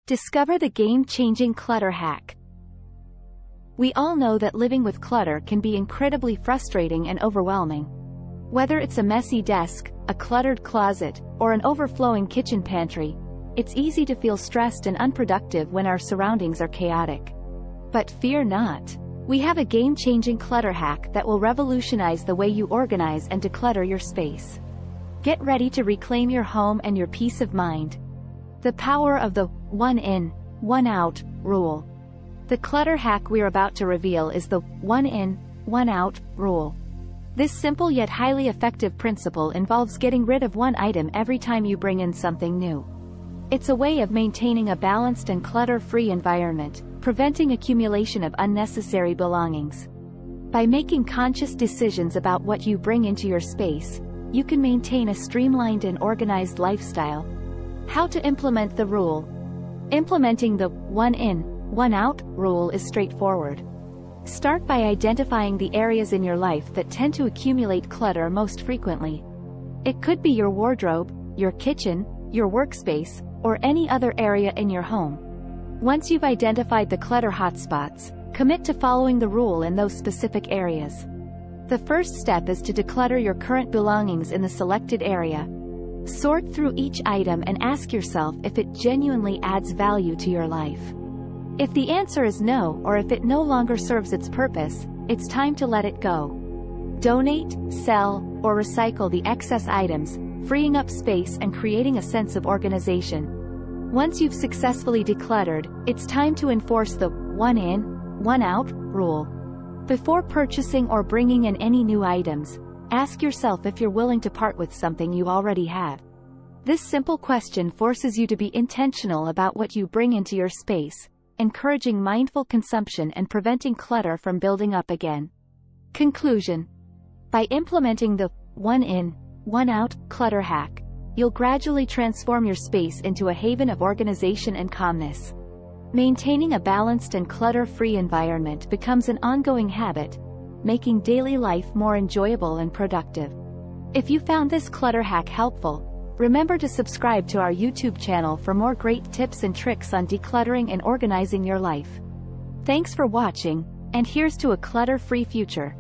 Discover the game-changing clutter hack. We all know that living with clutter can be incredibly frustrating and overwhelming. Whether it's a messy desk, a cluttered closet, or an overflowing kitchen pantry, it's easy to feel stressed and unproductive when our surroundings are chaotic. But fear not. We have a game-changing clutter hack that will revolutionize the way you organize and declutter your space. Get ready to reclaim your home and your peace of mind. The power of the one in, one out rule. The clutter hack we're about to reveal is the one in, one out rule. This simple yet highly effective principle involves getting rid of one item every time you bring in something new. It's a way of maintaining a balanced and clutter-free environment, preventing accumulation of unnecessary belongings. By making conscious decisions about what you bring into your space, you can maintain a streamlined and organized lifestyle. How to implement the rule. Implementing the one in, one out rule is straightforward. Start by identifying the areas in your life that tend to accumulate clutter most frequently. It could be your wardrobe, your kitchen, your workspace, or any other area in your home. Once you've identified the clutter hotspots, commit to following the rule in those specific areas. The first step is to declutter your current belongings in the selected area. Sort through each item and ask yourself if it genuinely adds value to your life. If the answer is no, or if it no longer serves its purpose, it's time to let it go. Donate, sell, or recycle the excess items, freeing up space and creating a sense of organization. Once you've successfully decluttered, it's time to enforce the one in, one out rule. Before purchasing or bringing in any new items, ask yourself if you're willing to part with something you already have. This simple question forces you to be intentional about what you bring into your space, encouraging mindful consumption and preventing clutter from building up again. Conclusion. By implementing the one in, one out clutter hack, you'll gradually transform your space into a haven of organization and calmness. Maintaining a balanced and clutter-free environment becomes an ongoing habit, making daily life more enjoyable and productive. If you found this clutter hack helpful, remember to subscribe to our YouTube channel for more great tips and tricks on decluttering and organizing your life. Thanks for watching, and here's to a clutter-free future.